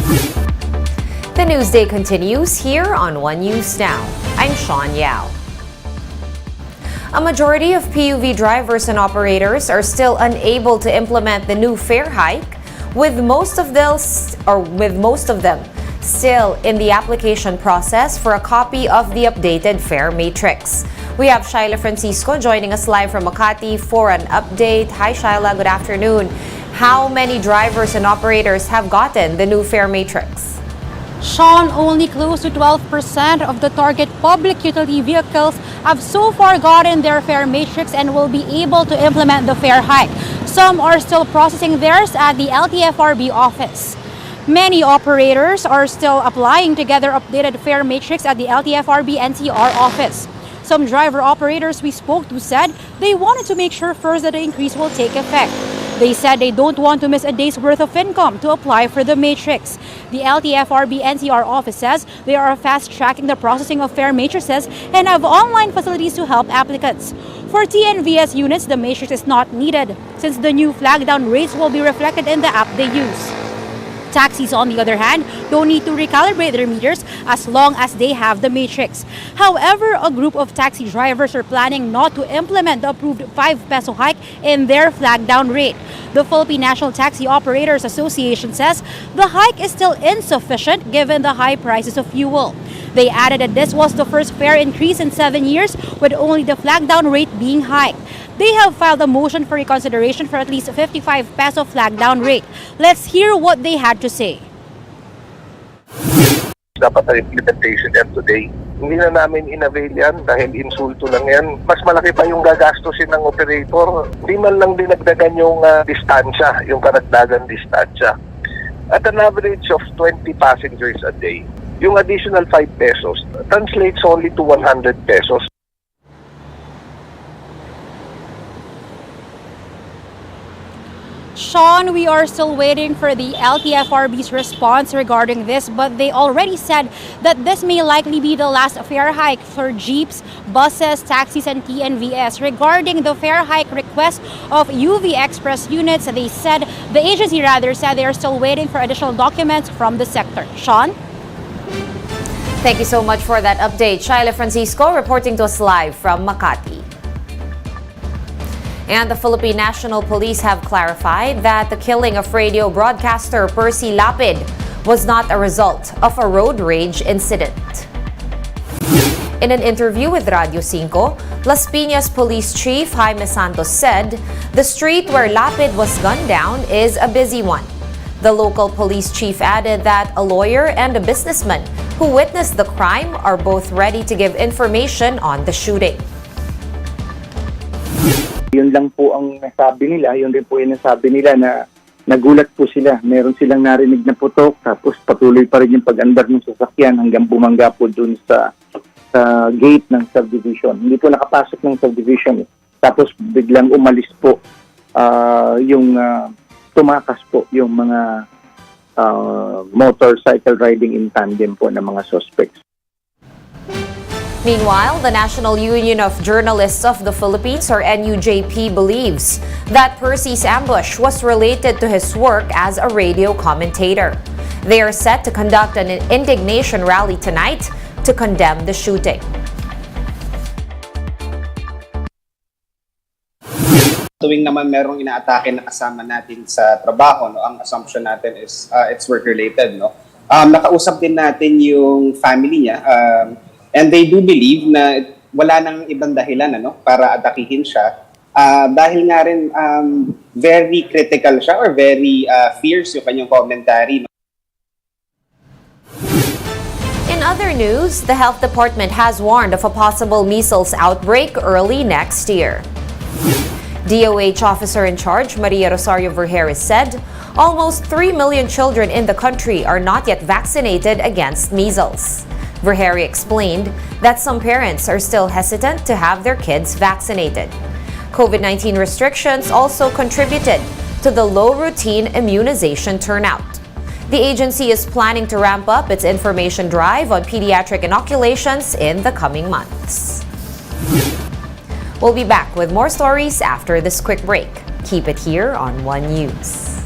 The Newsday continues here on One News Now. I'm Sean Yao. A majority of PUV drivers and operators are still unable to implement the new fare hike, with most of them still in the application process for a copy of the updated fare matrix. We have Shaila Francisco joining us live from Makati for an update. Hi Shaila, good afternoon. How many drivers and operators have gotten the new fare matrix? Sean, only close to 12% of the target public utility vehicles have so far gotten their fare matrix and will be able to implement the fare hike. Some are still processing theirs at the LTFRB office. Many operators are still applying to get their updated fare matrix at the LTFRB NCR office. Some driver operators we spoke to said they wanted to make sure first that the increase will take effect. They said they don't want to miss a day's worth of income to apply for the matrix. The LTFRB NCR office says they are fast-tracking the processing of fare matrices and have online facilities to help applicants. For TNVS units, the matrix is not needed since the new flag-down rates will be reflected in the app they use. Taxis, on the other hand, don't need to recalibrate their meters as long as they have the matrix. However, a group of taxi drivers are planning not to implement the approved 5 peso hike in their flag down rate. The Philippine National Taxi Operators Association says the hike is still insufficient given the high prices of fuel. They added that this was the first fare increase in 7 years, with only the flag down rate being hiked. They have filed a motion for reconsideration for at least 55 peso flag down rate. Let's hear what they had to say. Dapat ang implementation yan today. Hindi na namin in-avail yan dahil insulto lang yan. Mas malaki pa yung gagastusin ng operator. Hindi man lang dinagdagan yung distansya, yung karagdagan distansya. At an average of 20 passengers a day, yung additional 5 pesos translates only to 100 pesos. Sean, we are still waiting for the LTFRB's response regarding this, but they already said that this may likely be the last fare hike for jeeps, buses, taxis, and TNVS. Regarding the fare hike request of UV Express units, the agency said they are still waiting for additional documents from the sector. Sean? Thank you so much for that update. Shaila Francisco reporting to us live from Makati. And the Philippine National Police have clarified that the killing of radio broadcaster Percy Lapid was not a result of a road rage incident. In an interview with Radio 5, Las Piñas Police Chief Jaime Santos said the street where Lapid was gunned down is a busy one. The local police chief added that a lawyer and a businessman who witnessed the crime are both ready to give information on the shooting. Yun lang po ang nasabi nila, yun rin po yung nasabi nila na nagulat po sila. Meron silang narinig na putok, tapos patuloy pa rin yung pag-andar ng sasakyan hanggang bumangga po dun sa gate ng subdivision. Hindi po nakapasok ng subdivision. Tapos biglang umalis po tumakas po yung mga motorcycle riding in tandem po ng mga suspects. Meanwhile, the National Union of Journalists of the Philippines, or NUJP, believes that Percy's ambush was related to his work as a radio commentator. They are set to conduct an indignation rally tonight to condemn the shooting. Tuwing naman merong inaatake na kasama natin sa trabaho, no, ang assumption natin is it's work-related. No? Nakausap din natin yung family niya. And they do believe na wala nang ibang dahilan para atakihin siya. Dahil nga rin very critical siya or very fierce yung kanyang commentary. In other news, the Health Department has warned of a possible measles outbreak early next year. DOH officer in charge, Maria Rosario Vergeres, said almost 3 million children in the country are not yet vaccinated against measles. Vergeres explained that some parents are still hesitant to have their kids vaccinated. COVID-19 restrictions also contributed to the low routine immunization turnout. The agency is planning to ramp up its information drive on pediatric inoculations in the coming months. We'll be back with more stories after this quick break. Keep it here on One News.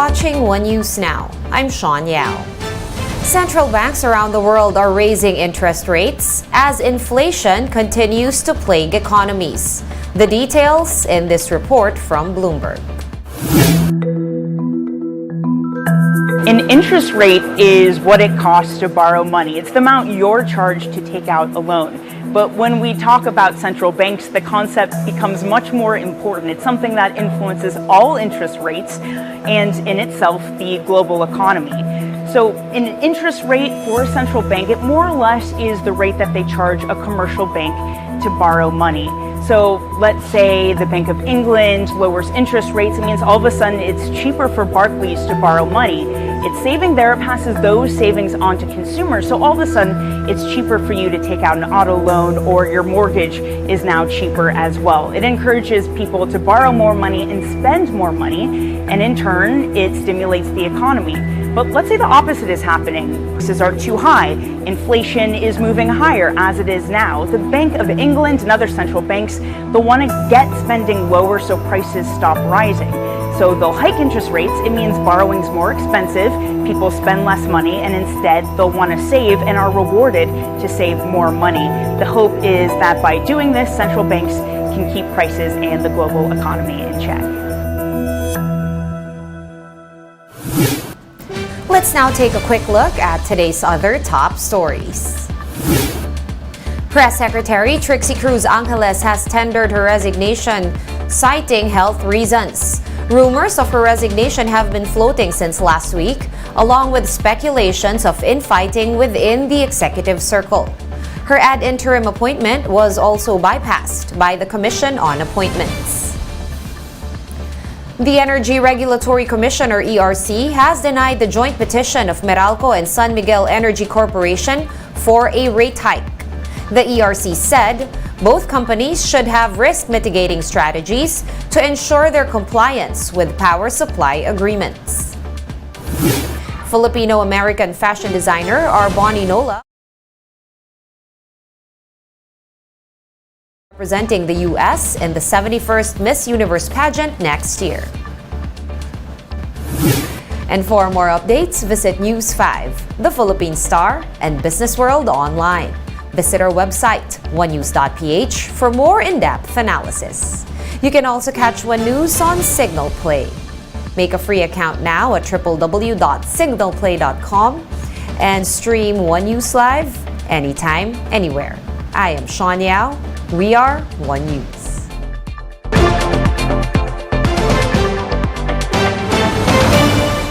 watching One News Now. I'm Sean Yao. Central banks around the world are raising interest rates as inflation continues to plague economies. The details in this report from Bloomberg. An interest rate is what it costs to borrow money. It's the amount you're charged to take out a loan. But when we talk about central banks, the concept becomes much more important. It's something that influences all interest rates and, in itself, the global economy. So an interest rate for a central bank, it more or less is the rate that they charge a commercial bank to borrow money. So let's say the Bank of England lowers interest rates. It means all of a sudden it's cheaper for Barclays to borrow money. It's saving there, it passes those savings on to consumers. So all of a sudden it's cheaper for you to take out an auto loan, or your mortgage is now cheaper as well. It encourages people to borrow more money and spend more money, and in turn it stimulates the economy. But let's say the opposite is happening. Prices are too high. Inflation is moving higher as it is now. The Bank of England and other central banks, they'll want to get spending lower so prices stop rising. So they'll hike interest rates. It means borrowing's more expensive, people spend less money, and instead they'll want to save and are rewarded to save more money. The hope is that by doing this, central banks can keep prices and the global economy in check. Let's now take a quick look at today's other top stories. Press Secretary Trixie Cruz Angeles has tendered her resignation, citing health reasons. Rumors of her resignation have been floating since last week, along with speculations of infighting within the executive circle. Her ad interim appointment was also bypassed by the Commission on Appointments. The Energy Regulatory Commission, or ERC, has denied the joint petition of Meralco and San Miguel Energy Corporation for a rate hike. The ERC said both companies should have risk mitigating strategies to ensure their compliance with power supply agreements. Filipino-American fashion designer Arboni Nola, representing the U.S. in the 71st Miss Universe pageant next year. And for more updates, visit News 5, The Philippine Star, and Business World online. Visit our website, onenews.ph, for more in-depth analysis. You can also catch One News on Signal Play. Make a free account now at www.signalplay.com and stream One News live anytime, anywhere. I am Sean Yao. We are One News.